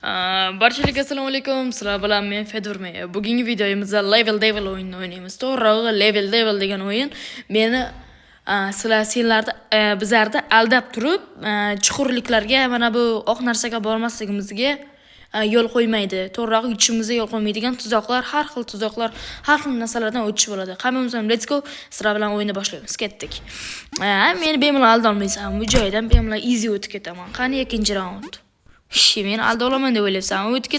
Barchalarga assalomu alaykum. Sizlar bilan men Fedurme. Bugungi videomizda Level Devil o'yinini o'ynaymiz. To'g'rirog'i Level Devil degan o'yin meni senlarda bizlarda aldab turib, chuqurliklarga mana bu oq narsaga bormasligimizga yo'l qo'ymaydi. To'g'rirog'i yutishimizga yo'l qo'ymaydigan tuzoqlar, har xil narsalardan o'tish bo'ladi. Hammamiz ham let's go. Sizlar bilan o'yinni boshlaymiz. Ketdik. Meni bemalol aldolmaysan. Bu joydan bemalol easy o'tib ketaman. Qani ikkinchi raund. Men alda olaman deb o'ylayapsan. O'tib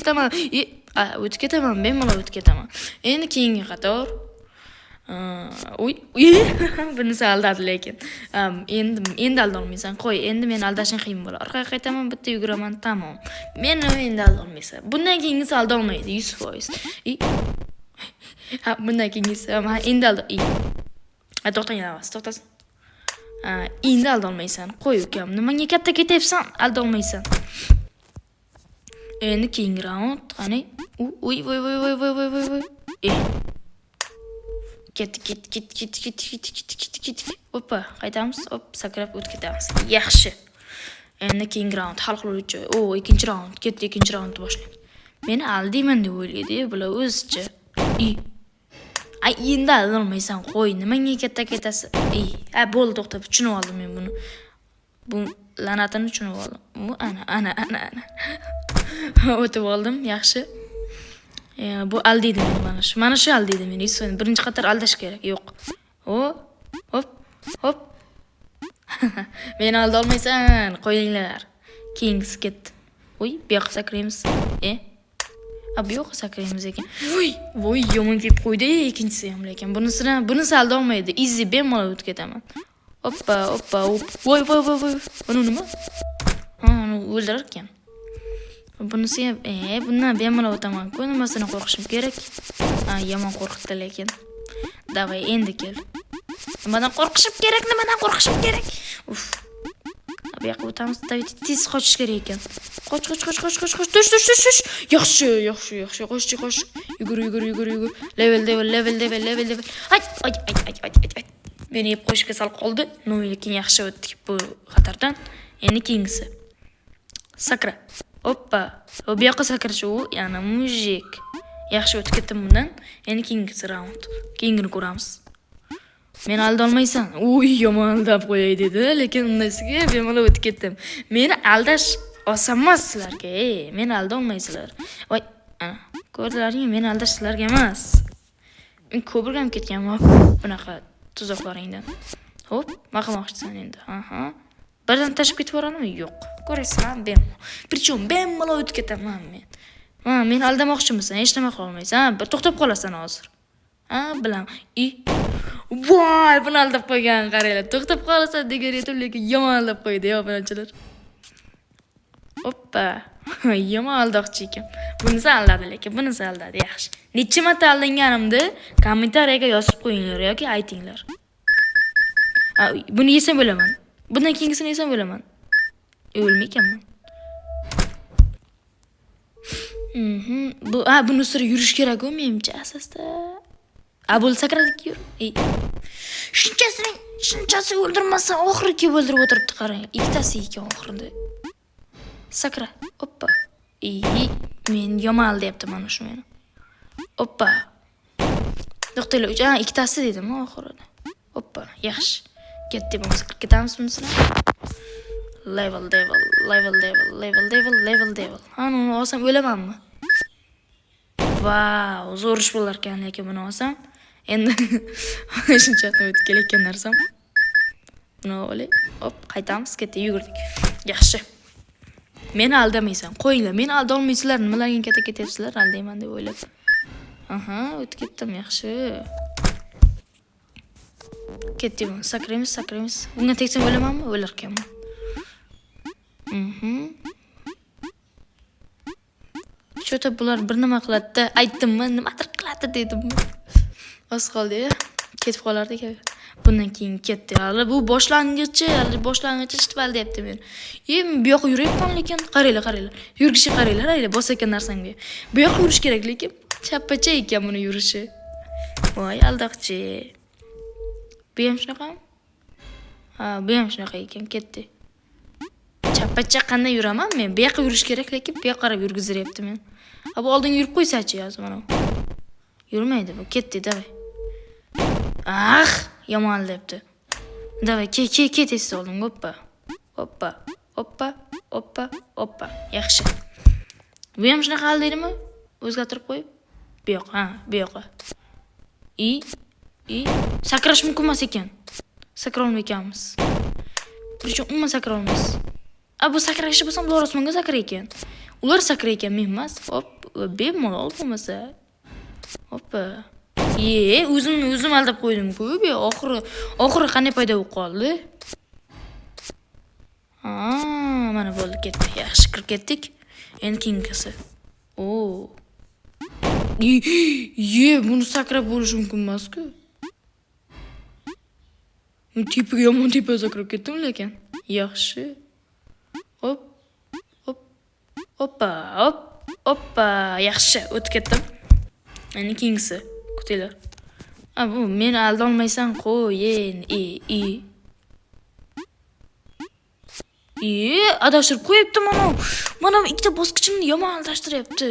ketaman, bemalol o'tib ketaman. Endi keyingi qator. Bunisi aldadi lekin. Endi alda olmaysan. Qo'y, endi men aldashing qiyin bo'ladi. Orqaga qaytaman, bitta yuguraman, tamom. Men endi alda olmaysan. Bundan keyingisi alda olmaydi 100%. Bundan keyingisi endi alda. To'xtang, to'xtasin. Endi alda olmaysan. Qo'y ukam, nimaga katta ketyapsan? Alda olmaysan. Endi keyingi round, qani? Voy. Ket. Hoppa, qaytamiz. Hop, sakrab o'tib ketamiz. Yaxshi. Endi keyingi round hal qiluvchi. Ikkinchi round. Ketdi, ikkinchi raundni boshlaymiz. Meni aldayman deb o'ylaydi, bular o'zicha. Endi olmaysan, qo'y. Nimaga katta ketasiz? Bo'ldi, to'xtab, tushunib oldim men buni. Bu la'natini tushunib oldim. Bu ana. O'tib oldim, yaxshi. Bu aldaydi meni mana shu aldaydi meni. Birinchi qator aldash kerak. Yo'q. Hop. Meni alda olmaysan, qo'yinglar. Keyingisi ketdi. Bu yoqqa sakraymiz. Bu yoqqa sakraymiz ekan. Voy, yomon kelib qo'ydi ikkinchisi ham lekin. Bunisi alda olmaydi. Easy bemalol o'tib ketaman. Hoppa. Voy. Buni nima? Uni o'ldirar ekan. Bunisi ham bundan bemalol o'taman. Bu nimasini qo'rqishim kerak? Yomon qo'rqitdi lekin. Davay, endi kel. Nimadan qo'rqishim kerak? Bu yoqqa o'tamiz. Tez qochish kerak ekan. Qoch. Tush. Yaxshi. Qoch. Yugur. Level. Ay. Meni yeb qo'yishga sal qoldi. Lekin yaxshi o'tdik bu xatardan. Endi keyingisi. Sakra. Hoppa. Bu yoqqa sakrash yana mujik. Yaxshi o'tib ketdim bundan. Endi keyingisi round. Keyingini ko'ramiz. Meni alda olmaysan. Yomon aldab qo'yay dedi, lekin undasiga bemalol o'tib ketdim. Meni aldash oson emas sizlarga. Meni alda olmaysizlar. Voy, ko'rdilaringmi? Meni aldash sizlarga emas. Men ko'pirgam ketganman bunaqa tuzoqlaringdan. Hop, maqamoqchisan endi. Birdan tashib ketib boradimi? Yo'q. Ko'rasizmi? Причем bemalol o'tib ketaman men. Meni aldamoqchimisan? Hech nima qila olmaysan. Bir to'xtab qolasan hozir. Bilaman. Voy, buni aldab qo'ygan qaranglar. To'xtab qolasan degan edim, lekin yomon aldab qo'ydi, obunachilar. Hoppa. Yomon aldoqchi ekan. Bunisi aldadi lekin, bunisi aldadi, yaxshi. Necha marta aldanganimni kommentariyaga yozib qo'yinglar yoki aytinglar. Buni yesam bo'laman. Bundan keyingisini yesam bo'laman. O'lmaykanman. Buni ustida yurish kerak-ku menimcha asosda. Bo'lsa sakradik yur. Shunchasi o'ldirmasdan oxiriga o'ldirib o'tiribdi, qarang. Ikkitasi ekan oxirida. Sakra. Hoppa. Men yomon aldayapti mana shu meni. Hoppa. To'xtanglar, ikkitasi dedim oxirida. Hoppa, yaxshi. Ketamiz bunisini. Level Devil. Uni olsam o'lamanmi? Vau, zo'r ish bo'lar ekan lekin buni olsam. Endi shunchasi o'tib kelayotgan narsam. Buni olay. Hop, qaytamiz, ketdik, yugurdik. Yaxshi. Meni aldamaysan. Qo'yinglar, meni alda olmaysizlar. Nimalarga katta ketyapsizlar? Aldayman deb o'ylab. O'tib ketdim, yaxshi. Ketdim, sakraymiz. Bunga tegsam o'lamanmi? O'lar ekanman. Cho'ta bular bir nima qiladi-da, aytdimmi, nimadir qiladi dedim. Oz qoldi, ketib qolardik. Bundan keyin ketdi. Bu boshlang'ichi shitval deyapti men. Bu yoqqa yuryapman lekin qaranglar. Yurgishi qaranglar, bosayotgan narsamga. Bu yoqqa yurish kerak lekin chappacha ekan buni yurishi. Voy, aldoqchi. Bu ham shunaqami? Bu ham shunaqa ekan, ketdi. Chappacha qanday yuraman men? Bu yoqqa yurish kerak, lekin bu yoqqa qarab yurgiziryapti men. Bu oldinga yurib qo'ysa-chi, yo'q mana. Yurmaydi bu, ketdi, davay. Yomon debdi. Davay, ket tez olding, hoppa. Yaxshi. Bu ham shunaqa hal deydimi? O'zgartirib qo'yib. Bu yoqqa. Sakrash mumkin emas ekan. Sakra olmaykanmiz. Birchun umuman sakra olmaymiz. Bu sakrashni bo'lsam ular osmonga sakrar ekan. Ular sakrar ekan, men emas. Hop, bemalol bo'lmasa. Hoppa. O'zim aldab qo'ydim-ku. Oxiri qanday paydo bo'lib qoldi? Mana bo'ldi, ketdi. Yaxshi kirib ketdik. Endi keyingisi. Buni sakrab bo'lish mumkin emas-ku. Tepaga yomon sakrab ketdim lekin. Yaxshi. Hoppa. Yaxshi, o'tib ketdim. Endi keyingisi. Kutinglar. Bu meni aldolmaysan, qo'yin. Adashtirib qo'yibdi mana. Mana ikkita bosqichimni yomon adashtiryapti.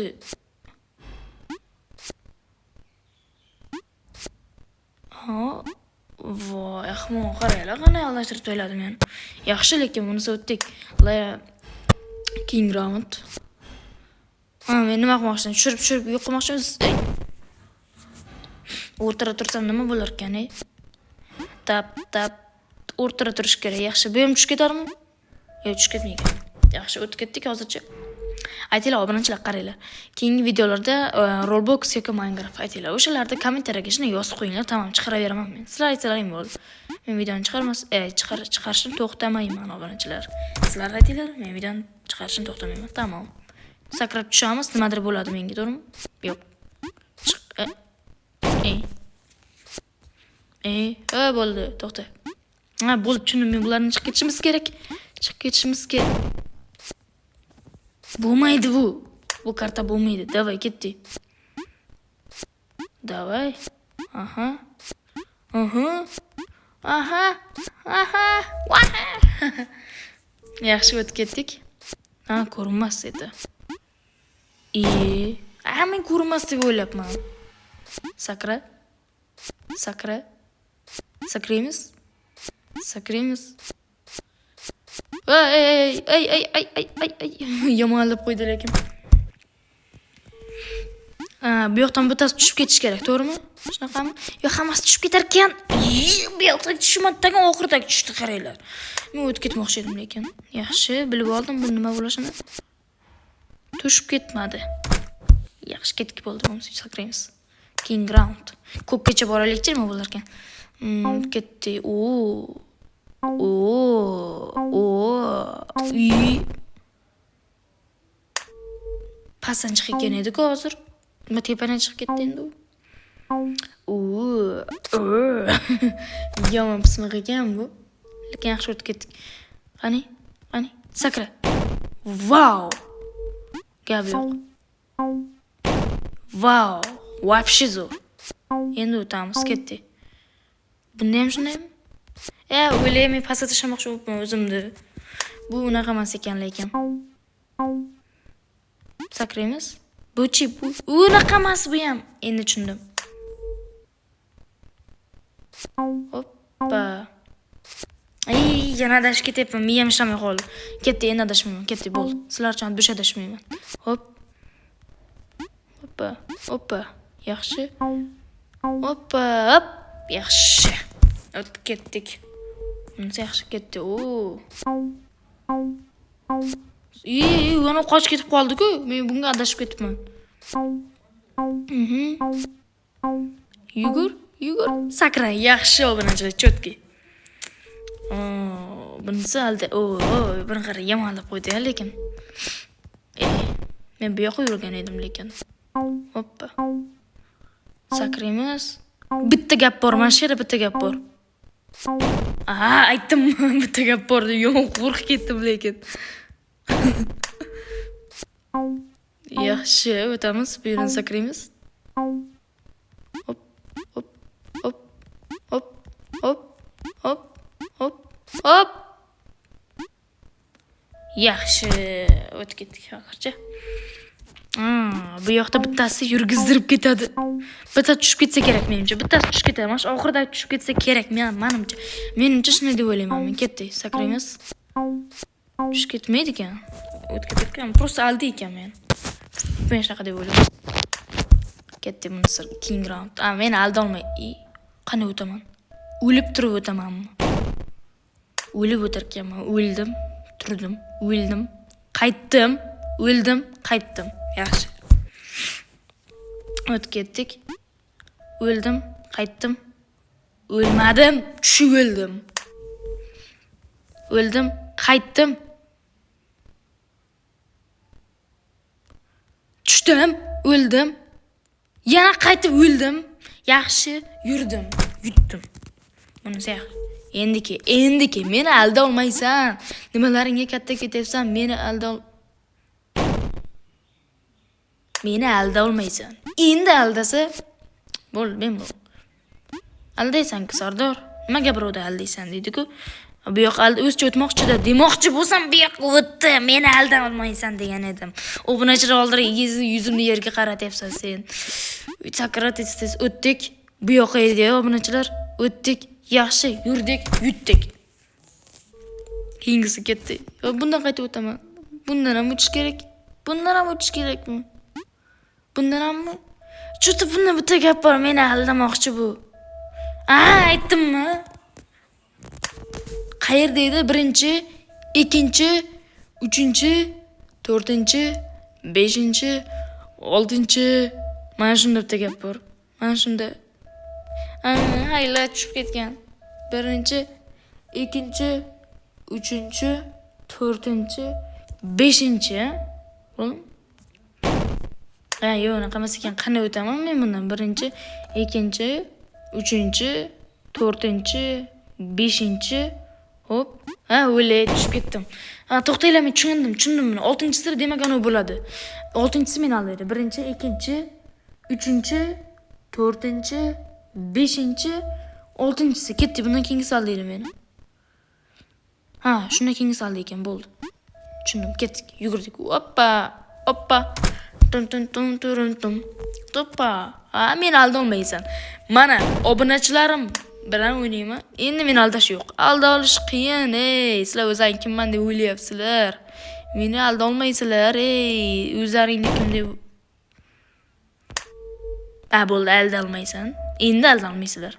Voy, ahmoq, qaranglar, qanday adashtirib qo'yiladi men. Yaxshi, lekin bunisi o'tdik. King round. Men nima qilmoqchiman? Tushirib yo'q qilmoqchiman. O'rtada tursam nima bo'lar ekan, Tap. O'rtada turish kerak. Yaxshi, bu ham tushib ketadimi? Yo'q, tushib ketmaydi. Yaxshi, o'tib ketdik hozircha. Aytinglar, obunachilar, qaranglar. Keyingi videolarda Roblox yoki Minecraft aytinglar. O'shalarda kommentariyaga shuni yozib qo'yinglar. Tamam, chiqaraveraman men. Sizlar aytsalaring bo'ldi. Men videoni chiqarishni to'xtamayman, obunachilar. Sizlar aytinglar, men videoni chiqarishni to'xtamayman. Tamam. Sakrab tushamiz, nimadir bo'ladi menga, to'g'rimi? Yo'q. Bo'ldi, to'xta. Bo'lib tushundim, men bularni chiqib ketishimiz kerak. Bo'lmaydi bu. Bu karta bo'lmaydi. Davay, ketdi. Davay. Aha. Yaxshi o'tib ketdik. Ko'rinmas edi. Men ko'rinmas deb o'ylabman. Sakraymiz. Yomonlab qo'ydi lekin. Bu yoqdan bittasi tushib ketish kerak, to'g'rimi? Shunaqami? Yo, hammasi tushib ketar ekan. Bu yoqdan tushmadigan oxiridagi tushdi, qaranglar. Men o'tib ketmoqchi edim lekin. Yaxshi, bilib oldim bu nima bo'lishini. Tushib ketmadi. Yaxshi, ketib bo'ldi. Bo'lmasa sakraymiz. King round. Ko'kkacha boraylik-chi, nima bo'lar ekan? Ketdi. Pastdan chiqib ketgan edi-ku hozir. Nima tepadan chiqib ketdi endi u. Yomon pismiq ekan bu. Lekin yaxshi o'tib ketdik. Qani? Sakra. Vau! Gap yo'q. Vau! Вообще zo'r. Endi o'tamiz, ketdi. Bunda ham shundaymi? O'ylayman, pastga tashlamoqchi bo'libman o'zimni. Bu unaqa emas ekan lekin. Sakraymiz. Bu-chi, bu unaqa emas bu ham. Endi tushundim. Hoppa. Yana adashib ketyapman. Miyam ishlamay qoldi. Ketdi, endi adashmayman. Ketdi, bo'ldi. Sizlarcha bo'sh adashmayman. Hoppa. Yaxshi. Hoppa. Yaxshi. O'tib ketdik. Bunisi yaxshi ketdi. Yana qochib ketib qoldi-ku. Men bunga adashib ketibman. Yugur. Sakra, yaxshi obunachilar, chotki. Bunisi alda. Buni qara, yomonlab qo'ydi lekin. Men bu yoqqa yurgan edim lekin. Hoppa. Sakraymiz. Bitta gap bor, mana shu yerda bitta gap bor. Aytdim, bitta gap bor deb yo'q, qo'rqib ketdim lekin. Yaxshi, o'tamiz, bu yerdan sakraymiz. Hop. Yaxshi, o'tib ketdik hozircha. Bu yoqda bittasi yurgizdirib ketadi. Bittasi tushib ketsa kerak menimcha. Bittasi tushib ketadi. Mana shu oxirida tushib ketsa kerak menimcha. Menimcha shunday deb o'ylayman. Men ketdik, sakraymiz. Tushib ketmaydi ekan. O'tib ketgan. Просто aldi ekan men. Men shunaqa deb o'ylayman. Ketdi buni sir king round. Meni alda olmay. Qanday o'taman? O'lib turib o'tamanmi? O'lib o'tarkanman. O'ldim, turdim, o'ldim, qaytdim, o'ldim, qaytdim. Yaxshi. O'tib ketdik. O'ldim, qaytdim. O'lmadim, tushib o'ldim. O'ldim, qaytdim. Tushdim, o'ldim. Yana qaytib o'ldim. Yaxshi, yurdim, yutdim. Bunisi yaxshi. Endiki meni alda olmaysan. Nimalaringga katta ketyapsan, meni alda olmaysan. Endi aldasa, men bu. Aldaysan-ku Sardor. Nimaga birovda aldaysan deydi-ku. Bu yoq o'zcha o'tmoqchi-da, demoqchi bo'lsam bu yoq o'tdi. Meni alda olmaysan degan edim. Obunachilar oldira yuzimni yerga qaratyapsan sen. Sakraat etsiz o'tdik. Bu yoqqa edi, obunachilar. O'tdik. Yaxshi, yurdik, yutdik. Keyingisi ketdi. Bundan qaytib o'taman. Bundan ham o'tish kerak. Bundan ham o'tish kerakmi? Bundan hammi? Cho'ta bundan bitta gap bor, meni aldamoqchi bu. Aytdimmi? Qayerda edi? 1-chi, 2-chi, 3-chi, 4-chi, 5-chi, 6-chi. Mana shunda bitta gap bor. Mana shunda. Hayla tushib ketgan. 1-chi, 2-chi, 3-chi, 4-chi, 5-chi. Oğlum. Yo'q, unaqa emas ekan. Qanday o'taman men bundan? 1-chi, 2-chi, 3-chi, 4-chi, 5-chi. Hop. O'lay tushib ketdim. To'xtanglar, men tushundim buni. 6-chisi demak ana bo'ladi. 6-chisi men aldaydi. 1-chi, 2-chi, 3-chi, 4-chi, 5-chi, 6-chisi ketdi. Bundan keyingisi aldaydi meni. Shundan keyingisi aldi ekan, bo'ldi. Tushundim, ketdik, yugurdik. Hoppa. Tum. Toppa. Meni alda olmaysan. Mana obunachilarim bilan o'ynayman. Endi meni aldash yo'q. Alda olish qiyin, Sizlar o'zlaring kimman deb o'ylayapsizlar. Meni alda olmaysizlar, o'zlaringni kim deb. Bo'ldi, alda olmaysan. Endi alda olmaysizlar.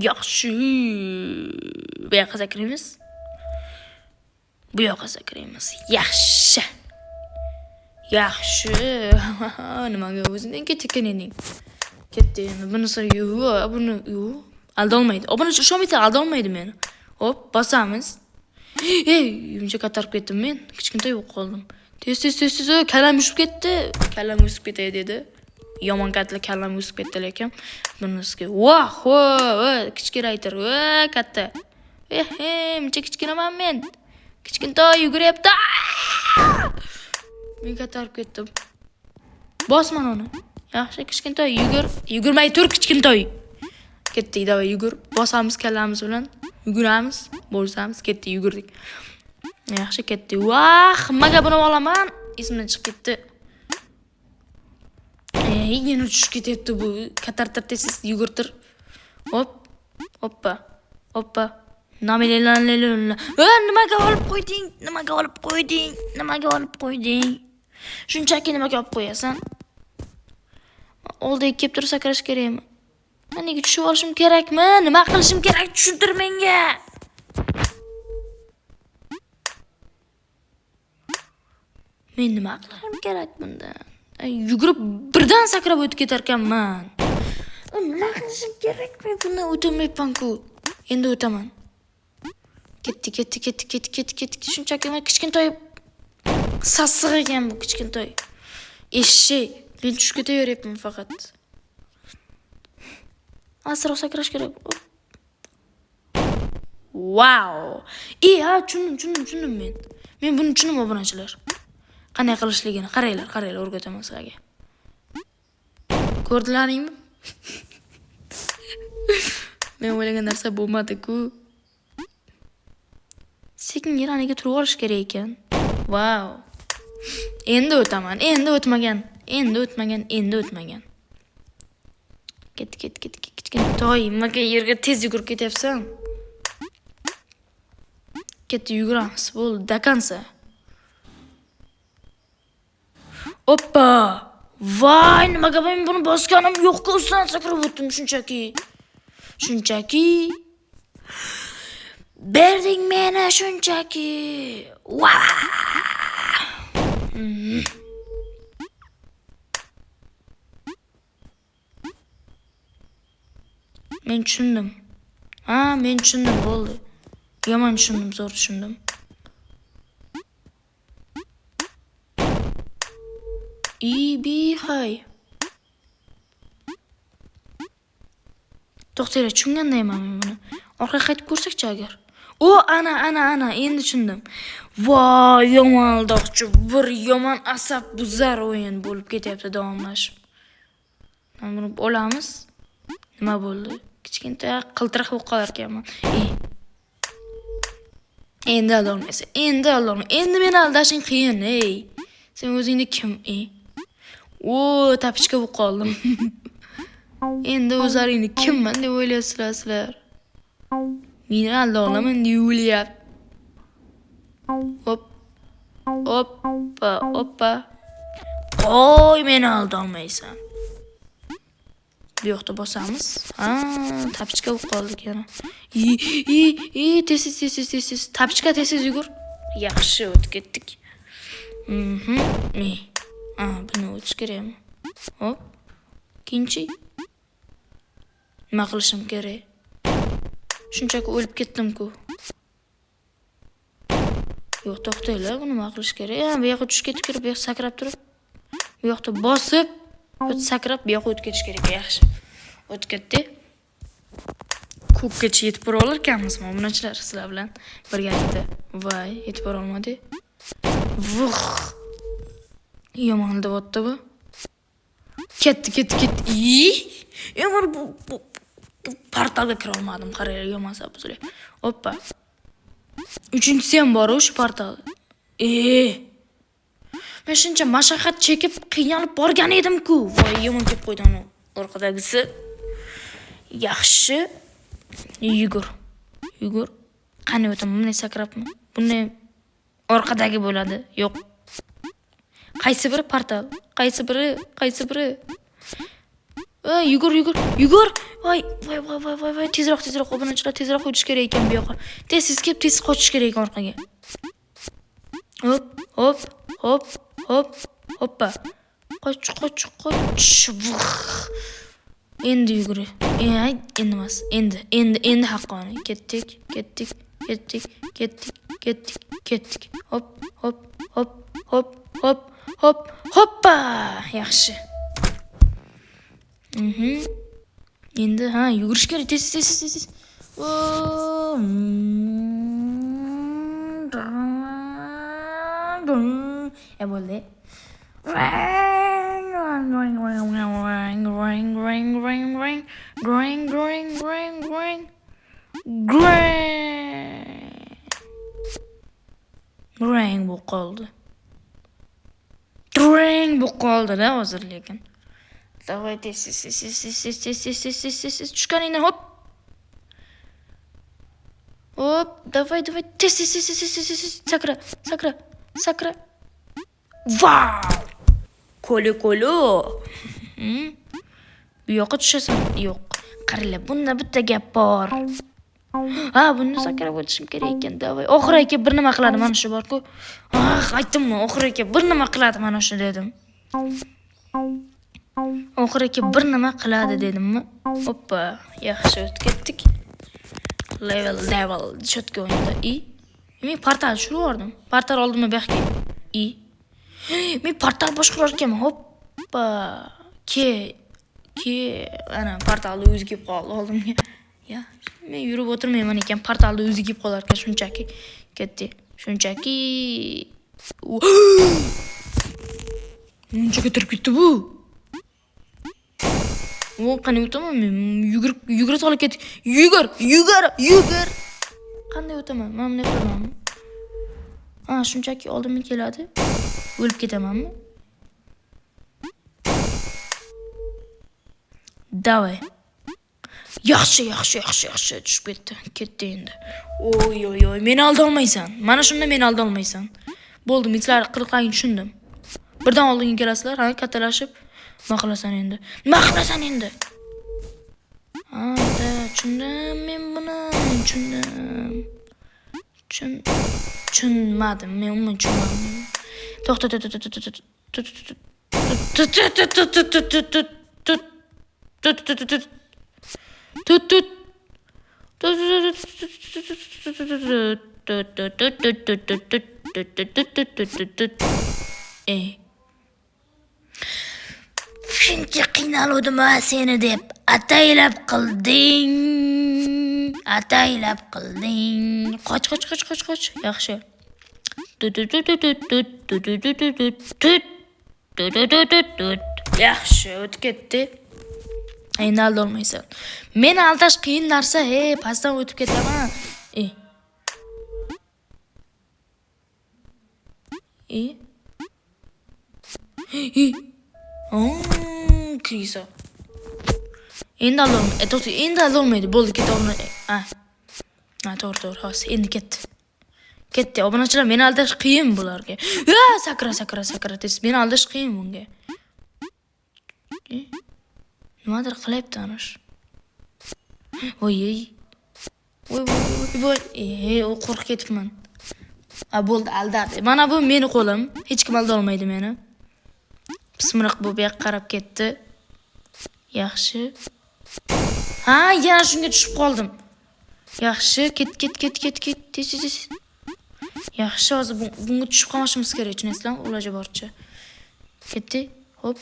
Yaxshi. Bu yoqqa sakraymiz. Yaxshi. Nimaga o'zingdan ketgan eding? Ketdi endi. Bunisi buni alda olmaydi. Obunachi ishonmaysan, alda olmaydi meni. Hop, bosamiz. Yumcha ko'tarib ketdim men. Kichkintoy bo'lib qoldim. Tez, kallam ushib ketdi. Kallam o'sib ketay dedi. Yomon katla kallam o'sib ketdi lekin. Bunisiga kichkinaytir. Katta. Muncha kichkinaman men. Kichkintoy yuguryapti. Men ko'tarib ketdim. Bosman uni. Yaxshi, kichkintoy yugurmay tur, kichkintoy. Ketdik, davay yugur. Bosamiz kallamiz bilan. Yuguramiz, bo'lsamiz, ketdik, yugurdik. Yaxshi, ketdik. Nimaga buni olaman? Esimdan chiqib ketdi. Yana tushib ketyapti bu. Katartir tez yugurtir. Hoppa. Nimaga olib qo'yding? Shunchaki nimaga olib qo'yasan? Oldiga kelib turib sakrash kerakmi? Nega tushib olishim kerakmi? Nima qilishim kerak? Tushuntir menga. Men nima qilishim kerak bundan? Yugurib birdan sakrab o'tib ketarkanman. Nima qilishim kerak? Men bundan o'tamayapman-ku. Endi o'taman. Ketdi. Shunchaki kichkintoy sassiq ekan bu kichkintoy. Eshshey, men tushib ketaveryapman faqat. Asroq sakrash kerak. Tushundim men. Men buni tushundim, obunachilar. Qanday qilishligini qaranglar, o'rgataman sizlarga. Ko'rdilaringmi? Men o'ylagan narsa bo'lmadi-ku. Sekin yeraniga turib olish kerak ekan. Wow. Endi o'taman. Endi o'tmagan. Ket. Toy, nimaga yerga tez yugurib ketyapsan? Ketdi yuguramiz. Bo'ldi, dakansa. Oppa! Voy, nimaga men buni bosganim yo'q-ku, ustidan sakrab o'tdim shunchaki. Berding meni shunchaki. Men tushundim. Men tushundim, bo'ldi. Yomon tushundim, zo'r tushundim. Hay. To'xtanglar, tushungandayman men buni. Orqaga qaytib ko'rsakchi agar. Ana, endi tushundim. Voy, yomon aldoqchi, bir yomon asab buzar o'yin bo'lib ketyapti davomlashib. Mana buni olamiz. Nima bo'ldi? Kichkinta qiltiriq bo'lib qolar ekanman. Endi aldolmaysan. Endi meni aldashing qiyin, Sen o'zingni kim, tapichka bo'lib qoldim. Endi o'zlaringni kimman deb o'ylayapsizlar sizlar. Meni aldolaman deb o'ylayapti. Hoppa. Qo'y, meni aldolmaysan. Bu yoqda bosamiz. Tapichka bo'lib qoldik yana. Tez. Tapichka tez yugur. Yaxshi o'tib ketdik. Buni o'tish kerakmi? Hop. Ikkinchi. Nima qilishim kerak? Shunchaki o'lib ketdim-ku. Yo'q, to'xtanglar, buni nima qilish kerak? Bu yoqqa tushib ketib kirib, bu yoqqa sakrab turib, bu yoqda bosib, sakrab, bu yoqqa o'tib ketish kerak. Yaxshi. O'tib ketdi. Ko'kkacha yetib bora olar ekanmizmi, bunachilar sizlar bilan birgalikda? Voy, yetib bora olmadik. Yomon deyapti bu. Ketdi. Men bu portalga kira olmadim. Qaranglar, yomon sabzlar. Hoppa. Uchinchisi ham bor shu portal. Men shuncha mashaqqat chekib, qiynalib borgan edim-ku. Voy, yomon kelib qo'ydi uni orqadagisi. Yaxshi. Yugur. Qani o'taman, bunday sakrabmi? Bunday orqadagi bo'ladi. Yo'q. Qaysi biri portal? Qaysi biri? Yugur. Voy, tezroq, obunachilar, tezroq o'tish kerak ekan bu yoqqa. Tez kelib, tez qochish kerak ekan orqaga. Hoppa. Qoch. Endi yuguri. Endi emas. Endi haqqoni. Ketdik. Hoppa. Yaxshi. Endi yugurish kerak. Tez. Bo'ldi. Grang bu qoldi-da hozir lekin. Davay tez. Tushganingdan hop. Davay tez. Sakra. Wow! Kolo. Bu yoqqa tushasan. Yo'q. Qaranglar, bunda bitta gap bor. Buni sakrab o'tishim kerak ekan. Davay. Oxiriga kelib bir nima qiladi, mana shu bor-ku. Aytdimmi, oxiriga kelib bir nima qiladi, mana shu dedim. Oxiriga kelib bir nima qiladi dedimmi? Hoppa, yaxshi o'tib ketdik. Level cho'tka o'yinda. Men portal tushirib portal oldimmi bu yoqqa? Men portal boshqarar ekanman. Hoppa. Ana portalni o'zi kelib qoldi oldimga. Men yurib o'tirmayman ekan, portalni o'zi kelib qolar ekan shunchaki. Ketdi. Shunchaki. Munchaga turib ketdi bu. Qani o'taman men? Yugurib olib ketdi. Yugur. Qanday o'taman? Men bunday qilaman. Ha, shunchaki oldimga keladi. O'lib ketamanmi? Davay. Yaxshi, tushib ketdi. Ketdi endi. Oy, meni alda olmaysan. Mana shunda meni alda olmaysan. Bo'ldi, mislar qilqayni tushundim. Birdan oldinga kelasizlar, ha, kattalashib. Nima qilasan endi? Ha, tushundim, men buni tushundim. Tushunmadim, men umuman tushunmadim. To'xta. Shuncha qiynaluvdim seni deb ataylab qilding. Qoch. Yaxshi. Yaxshi, o'tib ketdi. Endi alda olmaysan. Meni aldash qiyin narsa, pastdan o'tib ketaman. Krisa. Endi alda olmaydi. Bo'ldi, ketaman. Ha, to'g'ri, hozir endi ketdi. Obunachilar, meni aldash qiyin bularga. Sakra desiz, meni aldash qiyin bunga. Nimadir qilyapti anish. Voy. U qo'rqib ketibman. Bo'ldi, aldadi. Mana bu meni qo'lim. Hech kim alda olmaydi meni. Pismiriq bu yoqqa qarab ketdi. Yaxshi. Ha, yana shunga tushib qoldim. Yaxshi, ket. Tez. Yaxshi, hozir bunga tushib qolmashimiz kerak, tushunasizlar? Iloji boricha. Ketdi. Hop.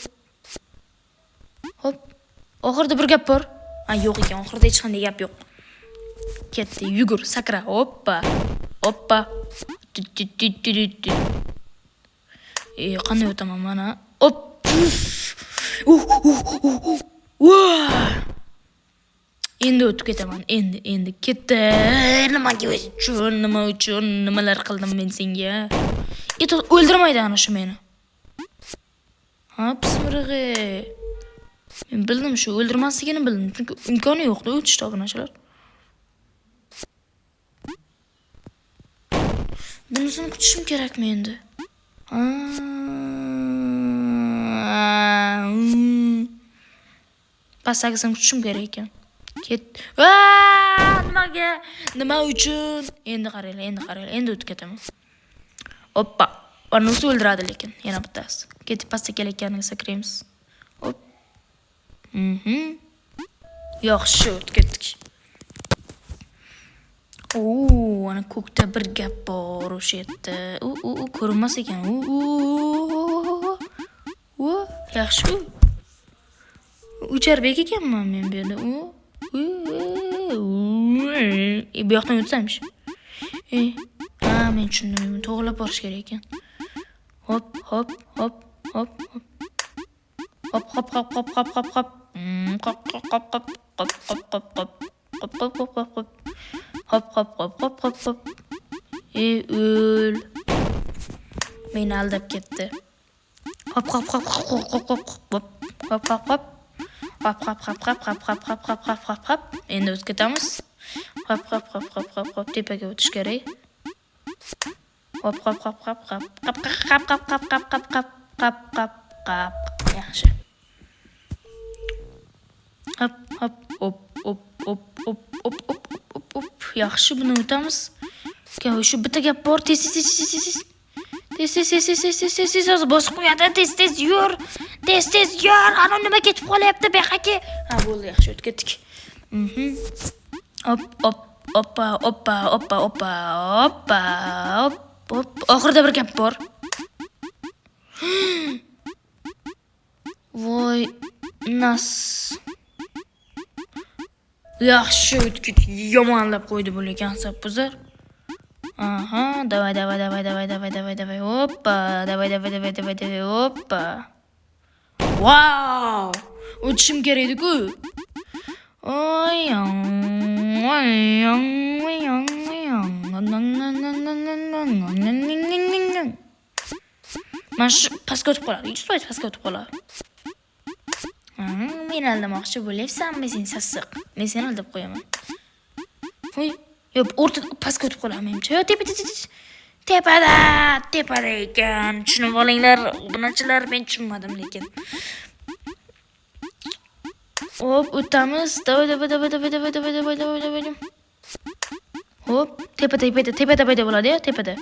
Oxirida bir gap bor. Ha, yo'q ekan, oxirida hech qanday gap yo'q. Ketdi, yugur, sakra. Hoppa. Qanday o'taman mana? Hop. Endi o'tib ketaman. Endi ketdi. Nima uchun nimalar qildim men senga? O'ldirmaydi ana shu meni. Ha, pismirig'i. Men bildim, shu o'ldirmasligini bildim. Chunki imkoni yo'q-da o'tishda obunachilar. Bunisini kutishim kerakmi endi? Pasagisini kutishim kerak ekan. Ket. Nimaga? Nima uchun? Endi qaranglar. Endi o'tib ketaman. Hoppa. Bunisi o'ldiradi lekin. Yana bittasi. Ketib pastga kelayotganiga sakraymiz. Hop. Yaxshi, o'tib ketdik. Ana ko'kda bir gap bor o'sha yerda. Ko'rinmas ekan. Yaxshi. Ucharbek ekanman men bu yerda. Bu yoqdan o'tsamish. Men tushundim. To'g'rilab borish kerak ekan. Hop. Hop. Öl. Meni aldab ketdi. Hop. Endi o'tib ketamiz. Hop. Tepaga o'tish kerak. Hop. Yaxshi. Hop. Yaxshi, buni o'tamiz. Shu bitta gap bor. Tez. Hozir bosib qo'yadi. Tez yur. Ana nima ketib qolyapti bexaki. Ha, bo'ldi, yaxshi o'tib ketdik. Hop. Oxirida bir gap bor. Voy, nas. Yaxshi o'tib ketdik. Yomonlab qo'ydi bu lekin sapbuzar. Aha, davay. Hoppa, davay. Hoppa. Wow! O'tishim kerak edi-ku. Mana shu pastga o'tib qoladi. 100% pastga o'tib qoladi. Men aldamoqchi bo'lyapsanmi sen sassiq? Men seni aldab qo'yaman. Voy, yo'q, o'rtada pastga o'tib qolaman menimcha. Yo, tepada ekan. Tushunib olinglar, obunachilar, men tushunmadim lekin. Hop, o'tamiz. Davay. Hop, tepada paydo bo'ladi-ya, tepada.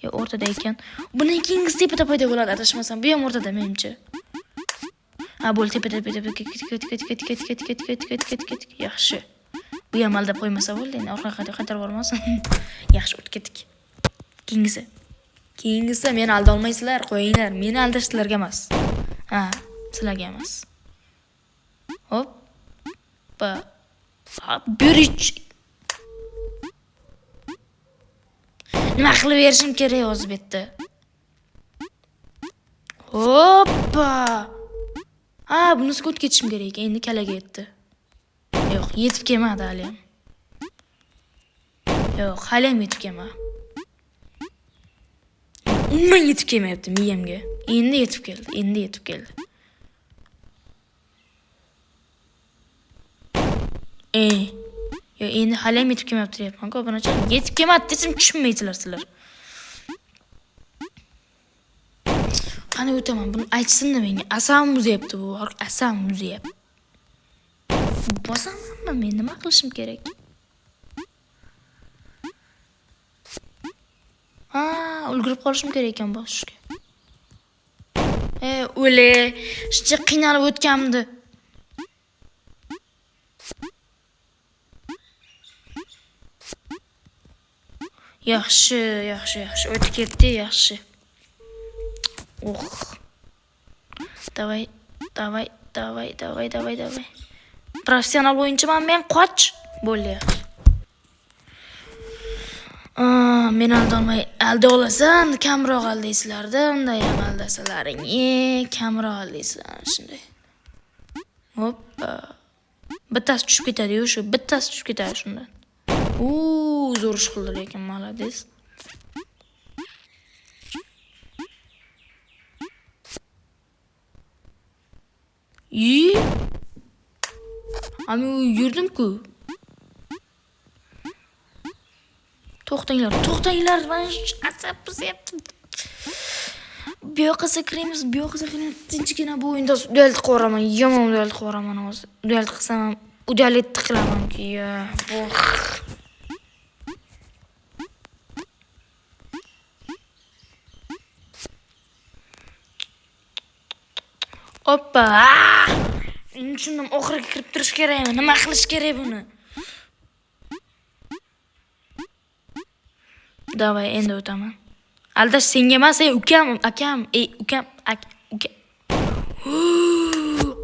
Yo, o'rtada ekan. Bundan keyingisi tepada paydo bo'ladi, adashmasam. Bu ham o'rtada menimcha. Ha, bo'l, tepada. Yaxshi. Bu ham aldab qo'ymasa bo'ldi, endi orqaga qaytarib bormasin. Yaxshi, o'tib ketdik. Keyingisi meni alda olmaysizlar, qo'yinglar. Meni aldash sizlarga emas. Ha, sizlarga emas. Hop. Burich. Nima qilib berishim kerak yozib betdi. Hoppa. Ha, bunisiga o'tib ketishim kerak. Endi kalaga yetdi. Yo'q, yetib kelmadi hali ham. Yo'q, hali ham yetib kelmadi. Umuman yetib kelmayapti miyamga. Endi yetib keldi. Yo, endi hali ham yetib kelmayapti deyapman-ku, obunachilar. Yetib kelmadi desam tushunmaysizlar sizlar. Qani o'taman, buni aytsin-da menga. Asam uzyapti bu, asam uzyapti. Bosamanmi men nima qilishim kerak? Ha, ulgurib qolishim kerak ekan bosishga. O'le, shuncha qiynalib o'tganimdi. Yaxshi, o'tib ketdi, yaxshi. Davay. Professional o'yinchiman men, qoch. Bo'ldi. Men alda olasan, kamroq aldaysizlar-da, unday ham aldasalaring, kamroq aldaysizlar shunday. Hoppa. Bittasi tushib ketadi-yu, shu bittasi tushib ketadi shundan. Zo'r ish qildi lekin, malades. Ami yurdim-ku. To'xtanglar, men asab buzyapti. Bu yoqqa sakraymiz. Tinchgina bu o'yinda duel qo'raman, yomon duel qo'raman hozir. Duel qilsam ham udalet qilaman-ki. Hoppa. Tushundim, oxiriga kirib turish kerakmi? Nima qilish kerak buni? Davay, endi o'taman. Aldash senga emas, ukam.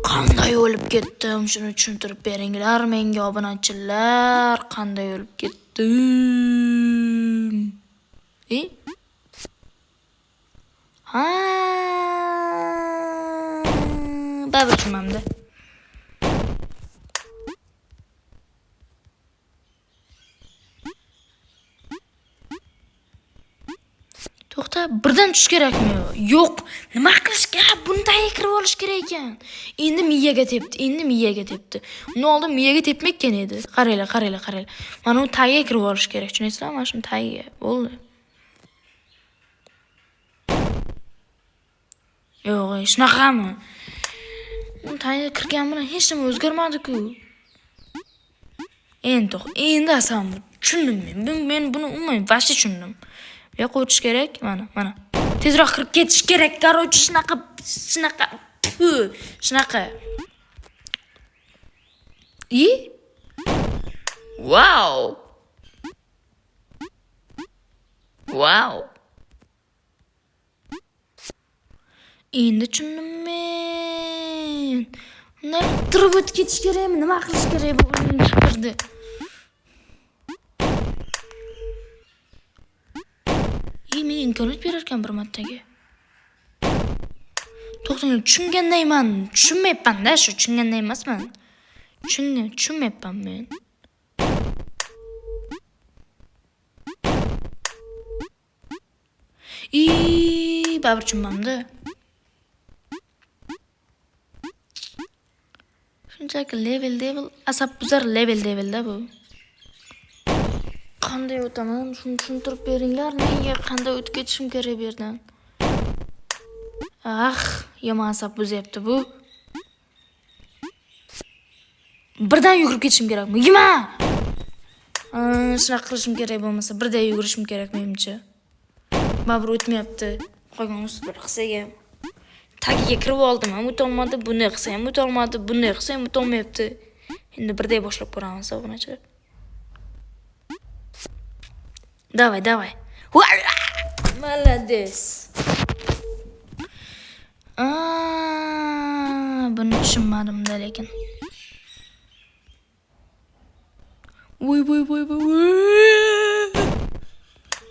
Qanday o'lib ketdim? Shuni tushuntirib beringlar menga, obunachilar. Qanday o'lib ketdim? Ha. Babachimamda. To'xta, birdan tush kerakmi? Yo'q, nima qilishga? Bunday kirib olish kerak ekan. Endi miyaga tepdi. Uni oldin miyaga tepmakkan edi. Qaranglar. Mana u tagiga kirib olish kerak. Tushunaysizlarmi? Mana shu tagiga. Bo'ldi. Yo'q, shunaqami? U tagiga kirgan bilan hech nima o'zgarmadi-ku. Endi asam tushundim men buni umuman vashti tushundim. Bu yoqqa o'tish kerak, mana. Tezroq kirib ketish kerak, qarovchi shunaqa. Wow. Endi tushundim men. Unday turib o'tib ketish kerakmi? Nima qilish kerak bu o'yin chiqirdi? Men imkoniyat berar ekan bir martaga. To'xtang, tushunmayapman-da, shu tushunganday emasman. Tushunmayapman men. Baribir tushunmamda. Shunchaki level asab buzar level-da bu. Qanday o'taman? Shuni tushuntirib beringlar. Menga qanday o'tib ketishim kerak bu yerdan? Yomon asab buzyapti bu. Birdan yugurib ketishim kerakmi? Yema! Shunaqa qilishim kerak bo'lmasa, birdan yugurishim kerak menimcha. Baribir o'tmayapti. Qolgan bir qilsam. Tagiga kirib oldim, ham o'tolmadi. Buni qilsam ham o'tolmadi, buni qilsam ham o'tolmayapti. Endi birday boshlab ko'ramiz, obunachi. Давай. Молодец. Buni tushunmadim-da lekin. Voy.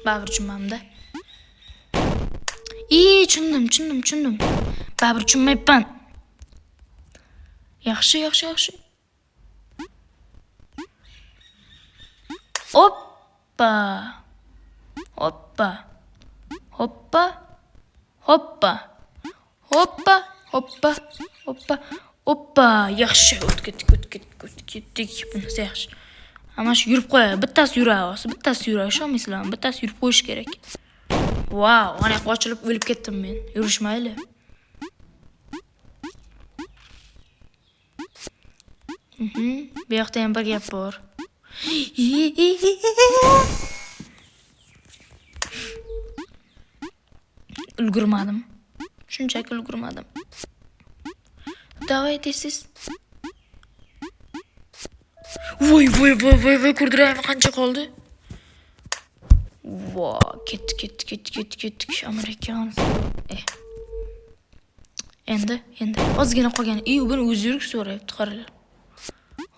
Baribir tushunmamda. Tushundim. Baribir tushunmayapman. Yaxshi. Hoppa. Yaxshi, o'tdik. Bunisi yaxshi. Ama shu yurib qo'yadi. Bittasi yuradi, ishonmaysizlarmi? Bittasi yurib qo'yish kerak. Wow, ana qochilib o'lib ketdim men. Yurishmayli. Bu yoqda ham bir gap bor. Ulgurmadim. Shunchaki ulgurmadim. Davay tez. Voy, ko'rdiraymi qancha qoldi? Ketdik. Amerikan. Endi ozgina qolgan. Buni o'zi yurib so'rayapti, qaranglar.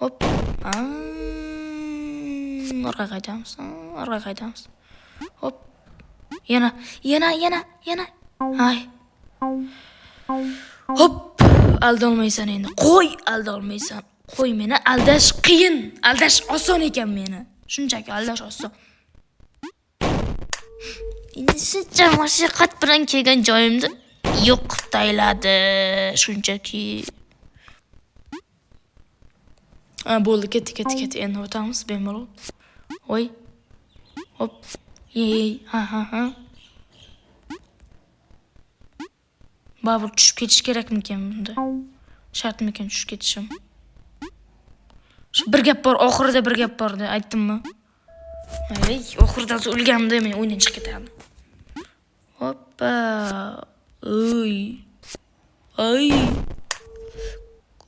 Hop. Orqa qaytamiz. Hop. Yana. Hay. Hop. Aldolmaysan endi. Aldolmaysan. Qo'y, meni aldash qiyin. Aldash oson ekan meni. Shunchaki aldash oson. Endi shuncha mashaqqat bilan kelgan joyimda yo'q tayladi. Shunchaki. Bo'ldi, ketdik. Endi o'tamiz bemalol. Voy. Hop. Ha. Baribir tushib ketish kerakmikan bunda? Shartmikan tushib ketishim? Bir gap bor, oxirida bir gap bor, aytdimmi? Oxirida o'lganimda men o'yindan chiqib ketardim. Hoppa. Ay.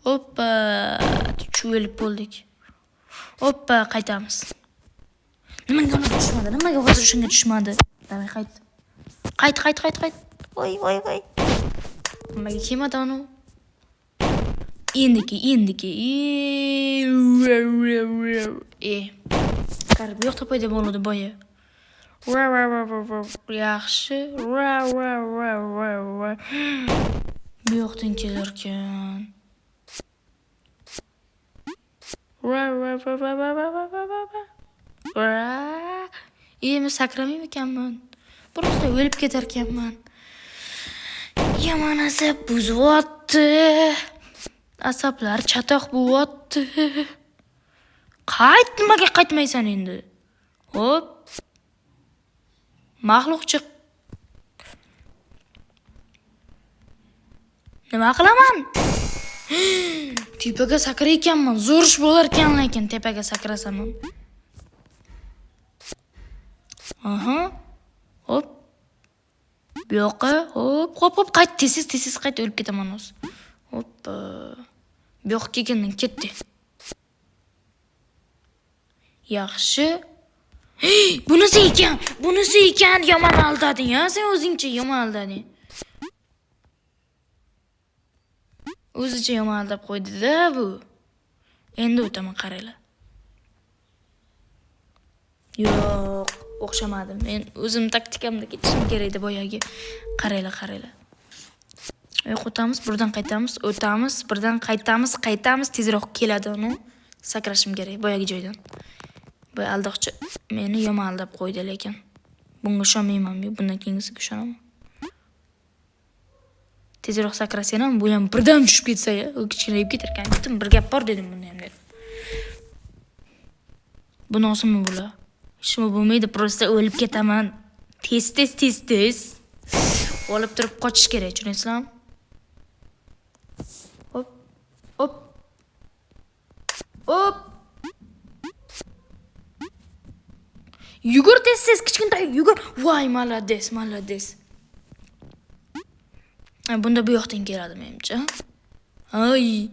Hoppa. Chuvelib bo'ldik. Hoppa, qaytamiz. Nimaga hozir shunga tushmadi? Davay, qayt. Voy. Nimaga kelmadi anu? Endiki. Qarab, bu yoqda paydo bo'ldi boya. Yaxshi. Bu yoqdan kelarkan. Men sakramaymi ekanman? Просто o'lib ketar ekanman. Yomon asab buzyapti. Asablar chatoq bo'lyapti. Nimaga qaytmaysan endi? Hop. Maxluqchi. Nima qilaman? Tepaga sakraykanman. Zo'r ish bo'lar ekan, lekin tepaga sakrasam ham. Hop. Bu yoqqa, hop, qayt, tez qayt, o'lib ketaman o'zi. Hoppa. Bu yoqqa kelgandan ketdi. Yaxshi. Bunisi ekan, yomon aldading, sen o'zingcha yomon aldading. O'zicha yomon aldab qo'ydi-da bu. Endi o'taman, qaranglar. Yo'q, o'xshamadim. Men o'zim taktikamda ketishim kerak edi boyagi. Qaranglar. Yo'q, o'tamiz, birdan qaytamiz, o'tamiz, birdan qaytamiz, tezroq keladi uni. Sakrashim kerak boyagi joydan. Bu aldoqchi meni yomon aldab qo'ydi lekin. Bunga ishonmayman men, bundan keyingisiga ishonaman. Tezroq sakrasang ham bu ham birdan tushib ketsa, u kichkinayib ketar ekan. Aytdim, bir gap bor dedim bunda ham dedim. Buni olsam bo'lar. Hech nima bo'lmaydi, prosta o'lib ketaman. Tez. Olib turib qochish kerak, tushunaysizlarmi? Hop. Yugur tez, kichkintoy, yugur. Voy, malades. Bunda bu yoqdan keladi menimcha. Ay,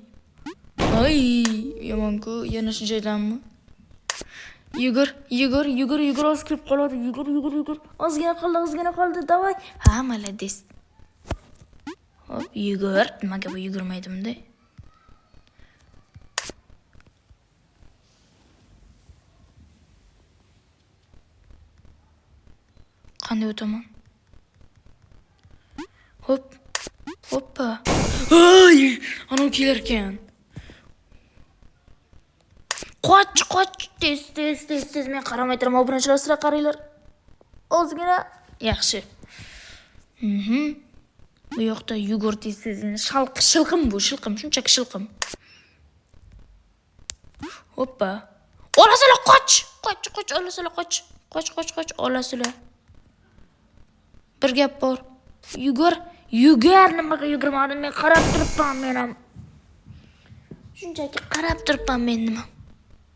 yomon-ku, yana shu joydanmi? Yugur, oz kirib qoladi. Yugur. Ozgina qoldi, davay. Ha, malades. Hop, yugur. Nimaga bu yugurmaydi bunday? Qanday o'taman? Hoppa. Ay, ana kelar ekan. Qoch. Tez. Men qaramay turaman, obunachilar sira qaranglar. Ozgina. Yaxshi. Bu yoqda yugur tez. Shilqim bu, shunchaki shilqim. Hoppa. Olasizlar, qoch. Olasizlar, qoch. Olasizlar. Bir gap bor. Yugur, nimaga yugurmadim? Men qarab turibman men ham. Shunchaki qarab turibman men nima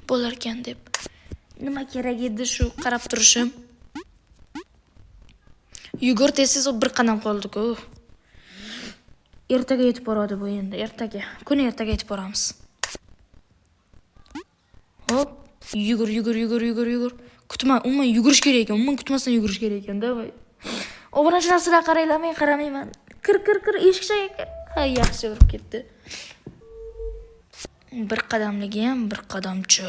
bo'lar ekan deb. Nima kerak edi shu qarab turishim? Yugur tez bir qadam qoldi-ku. Ertaga yetib boradi bu endi, ertaga. Kuni ertaga yetib boramiz. Hop, yugur. Kutma, umuman yugurish kerak ekan. Umuman kutmasdan yugurish kerak ekan, davay. Obunachilar sira qaranglar, men qaramayman. Kir, eshikchaga kir. Ha, yaxshi urib ketdi. Bir qadamligi ham bir qadamcha.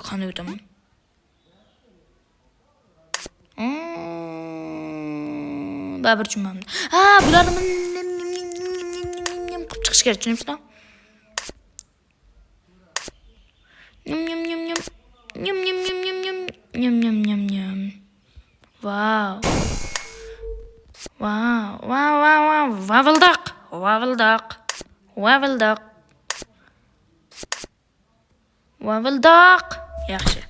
Qanday o'taman? Baribir tushunmadim. Ha, bularni qilib chiqish kerak, tushunyapsizlar? Nyam. Wow. Vavildoq. Yaxshi.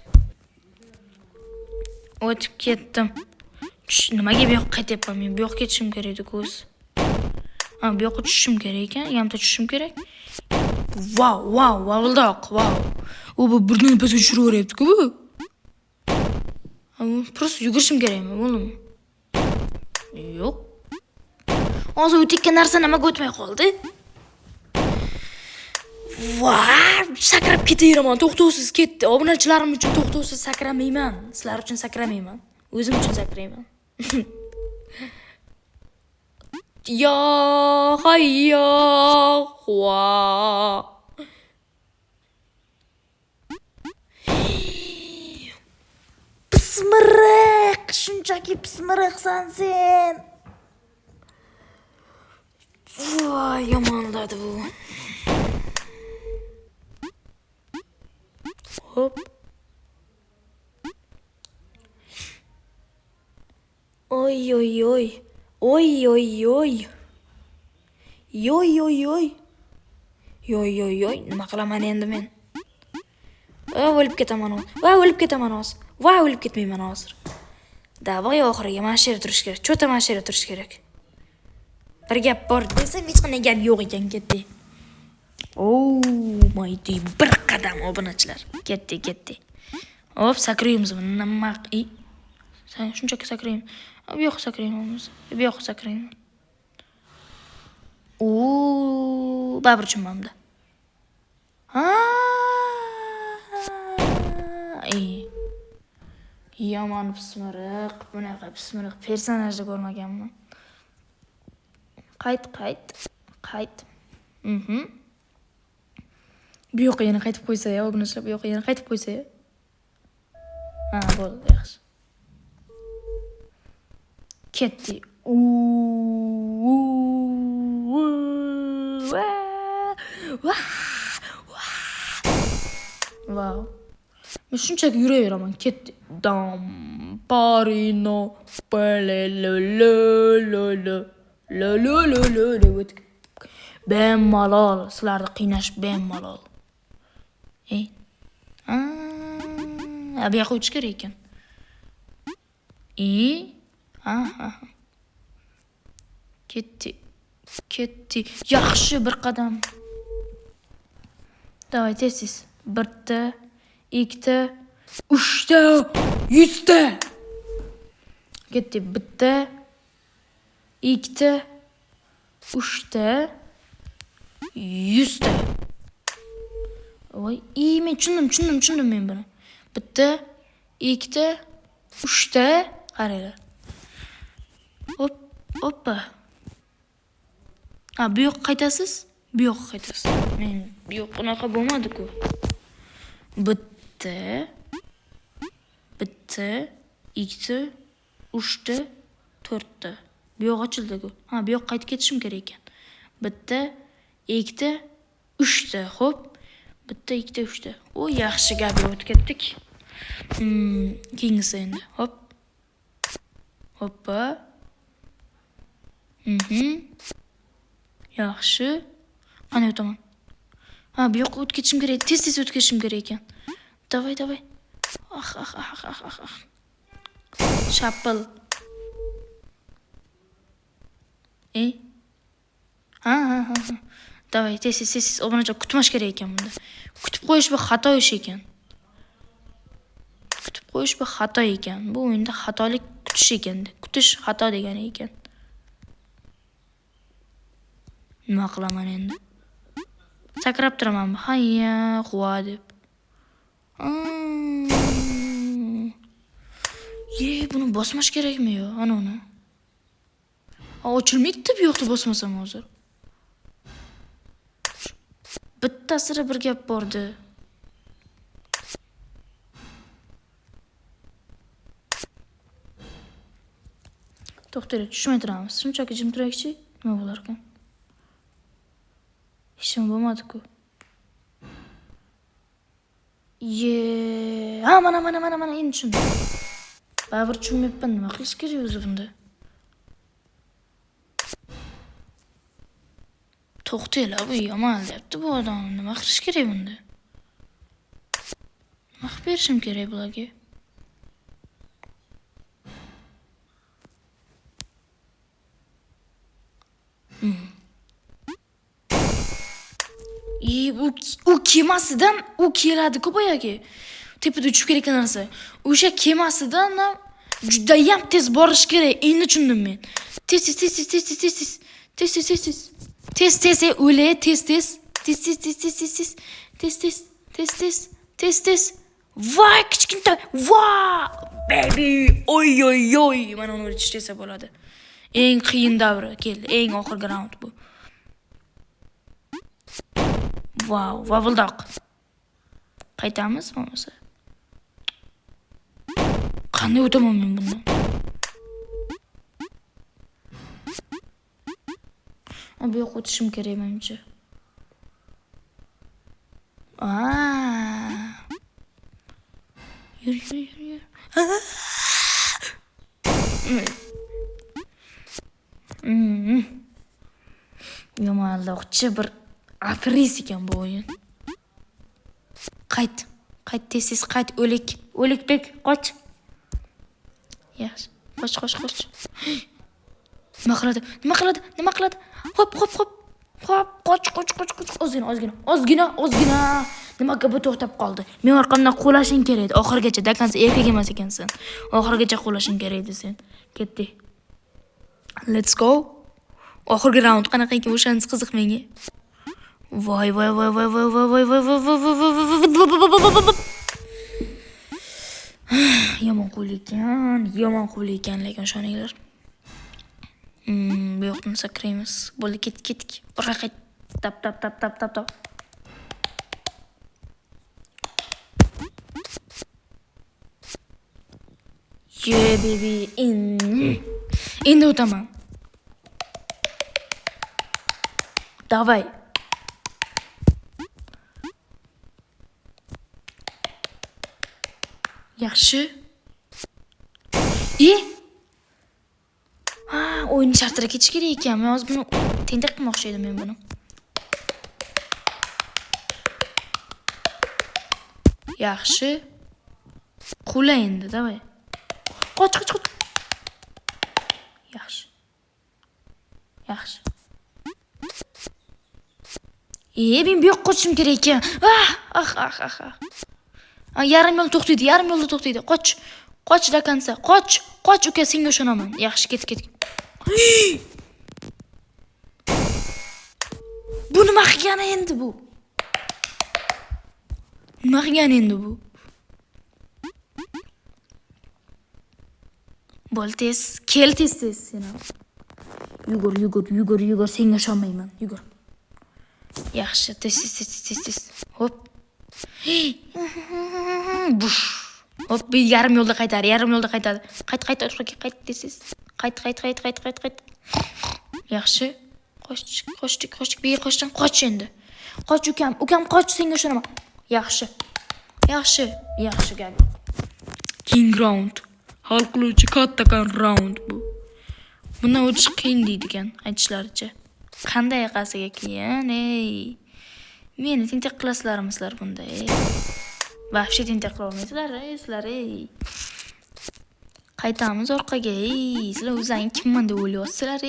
O'tib ketdim. Nimaga bu yoqqa qaytyapman? Men bu yoqqa ketishim kerak edi, ko'z. Bu yoqqa tushishim kerak ekan, yamta tushishim kerak. Vavildoq. U bu birdan pastga tushiraveryapti-ku bu. Prosta yugurishim kerakmi, bo'ldimi? Yo'q. Hozir o'tayotgan narsa nimaga o'tmay qoldi? Sakrab ketayapman, to'xtovsiz ketdi. Obunachilarim uchun to'xtovsiz sakramayman. Sizlar uchun sakramayman. O'zim uchun sakrayman. Ya hayya va. Pismiriq, shunchaki pismiriqsan sen. Voy, yomonladi bu. Hop. Oy. Nima qilaman endi men? O'lib ketaman hozir. O'lib ketmayman hozir. Davay oxiriga mana shu yerda turish kerak. Cho'ta mana shu yerda turish kerak. Bir gap bor desam, hech qanday gap yo'q ekan, ketdi. Maydi, bir qadam obunachilar. Ketdi. Hop, sakraymiz buni. Nima? Sen shunchaki sakraymiz. Bu yoqqa sakraymiz. Baribir tushunmamda. Yomon pismiriq, bunaqa pismiriq personajni ko'rmaganman. Qayt. Bu yoqqa yana qaytib qo'ysa-ya, obunachilar, bu yoqqa yana qaytib qo'ysa-ya. Bo'ldi, yaxshi. Ketdi. Wow. Men shunchaki yuraveraman. Ketdi. Dam parino lo bemalol. Sizlarni qiynash bemalol. Bu yoqqa o'tish kerak ekan. Ketdi. Yaxshi bir qadam. Davay tez. 1ta, 2ta, 3ta, 100ta. Ketdi. 1ta, 2ta, 3ta, 100ta. Voy, men tushundim men buni. 1ta, 2ta, 3ta, qaranglar. Hoppa. Bu yoqqa qaytasiz? Bu yoqqa qaytasiz. Men bu yoq unaqa bo'lmadi-ku. 1ta, 2ta, 3ta, 4ta. Bu yoq ochildi-ku. Bu yoqqa qaytib ketishim kerak ekan. 1ta, 2ta, 3ta. Xo'p. 1ta, 2ta, 3ta. O, yaxshi gap o'tib ketdik. Keyingisi endi. Hoppa. Yaxshi. Qani o'taman. Bu yoqqa o'tib ketishim kerak. Tez o'tib ketishim kerak ekan. Davay. Shapil. Davay, tez. Obunajon kutmash kerak ekan bunda. Kutib qo'yish bu xato ish ekan. Bu o'yinda xatolik kutish ekan. Kutish xato degani ekan. Nima qilaman endi? Sakrab turamanmi? Hayya, quva deb. Buni bosmash kerakmi yo? Ana uni. Ochilmaydi bu yoqda bosmasam hozir. Bittasida bir gap bordi. To'xtaylik, tushmay turamiz. Shunchaki jim turaylik-chi. Nima bo'lar ekan? Hech nima bo'lmadi-ku. Mana endi tushundim. Baribir tushunmayapman, nima qilish kerak o'zi bunda? To'xtaylar, bu yomon deyapti bu odam. Nima qilish kerak bunda? Nima qilib berishim kerak bularga? U kemasidan u keladi-ku boyagi. Tepada uchib kelayotgan narsa. O'sha kemasidan juda ham tez borish kerak. Endi tushundim men. Tez. O'le, tez. Voy, kichkintoy. Voy, baby. Oy. Mana uni o'rgatish desa bo'ladi. Eng qiyin davri keldi. Eng oxirgi raund bu. Wow, vavildoq. Qaytamiz bo'lmasa. Qanday o'taman men bundan? Bu yoqqa o'tishim kerak menimcha. Yur. Yomonlikchi bir afris ekan bu o'yin. Qayt tez, qayt, o'likbek, qoch. Yaxshi, qoch. Nima qiladi? Hop, qoch. Ozgina. Nimaga bu to'xtab qoldi? Men orqamdan qo'lashing kerak edi. Oxirgacha dakansa erkak emas ekansan. Oxirgacha qo'lashing kerak edi sen. Ketdi. Let's go. Oxirgi raund qanaqa ekan o'shanisi qiziq menga. Voy. Yomon qo'l ekan, lekin ishoninglar. Bu yoqdan sakraymiz. Bo'ldi, ketdik. Orqa qayt. Tap. Yeah, baby. Endi o'taman. Davay. Yaxshi. Ha, o'yin shartida ketish kerak ekan. Men hozir buni tentak qilmoqchi edim men buni. Yaxshi. Qula endi, davay. Qoch. Yaxshi. Men bu yoqqa qochishim kerak ekan. Yarim yo'lda to'xtaydi. Qoch da kansa. Qoch, uka, senga ishonaman. Yaxshi, ket. Bu nima qilgani endi bu? Bo'l tez, kel tez sen. Yugur, senga ishonmayman. Yugur. Yaxshi, tez. Hop. Bush. Hop, bir yarim yo'lda qaytadi. Qayt tez. Qayt. Yaxshi. Qochdik. Bir qochdan qoch endi. Qoch ukam qoch, senga ishonaman. Yaxshi gal. King round. Hal qiluvchi kattakon round bu. Buni o'tish qiyin deydigan aytishlaricha. Qanday qasiga keyin, meni tentak qilasizlar bunda, Vahshe tentak qila olmaysizlar, sizlar, Qaytamiz orqaga, Sizlar o'zlaring kimman deb o'ylayapsizlar,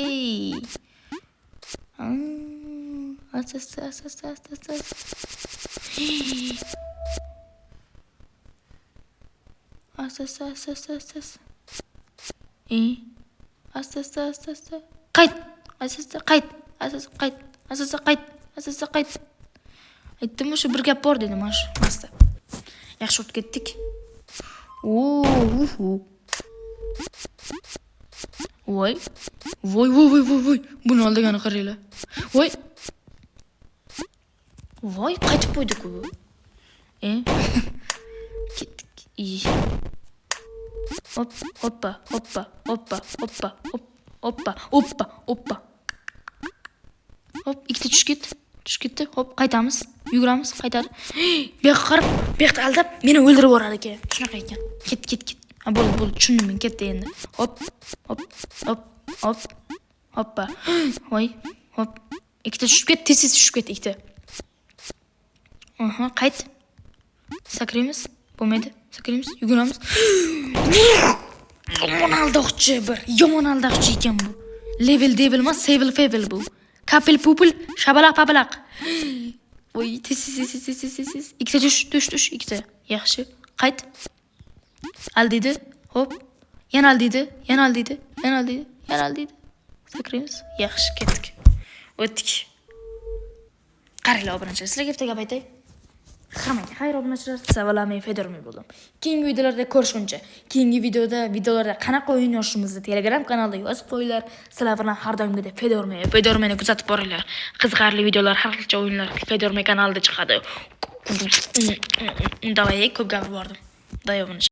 Asta. Qayt. Aytdim, o'sha bir gap bor dedim, masta. Yaxshi o'tib ketdik. Voy. Buni oldagani qaranglar. Voy, qaytib qo'ydik-ku. Ketdik. Hoppa. Hop, ikkita tushib ketdi. Hop, qaytamiz. Yuguramiz, qaytadi. Bu yoqqa qarab, bu yoqda aldab meni o'ldirib yuborar ekan. Shunaqa ekan. Ket. Ha, bo'ldi, tushundim men, ketdi endi. Hop. Hoppa. Voy, hop. Ikkita tushib ketdi, tez tushib ketdi ikkita. Qayt. Sakraymiz. Bo'lmaydi. Sakraymiz, yuguramiz. Yomon aldoqchi ekan bu. Level emas, Fable bu. Kapil pupil, shabalaq pabalaq. Voy, tez. Ikkita tush, ikkita. Yaxshi. Qayt. Aldaydi. Hop. Yana aldaydi. Sakraymiz. Yaxshi, ketdik. O'tdik. Qaranglar, obunachilar, sizlarga bitta gap aytay. Hammaga xayr, obunachilar. Savolamay Fedormay bo'ldim. Keyingi videolarda ko'rishguncha, keyingi videolarda qanaqa o'yin yoshimizni Telegram kanalida yozib qo'yinglar. Sizlar bilan har doimgidek Fedormayni kuzatib boringlar. Qiziqarli videolar, har xil o'yinlar Fedormay kanalida chiqadi. Davay, ko'p gapirib bordim. Dayo'g'ini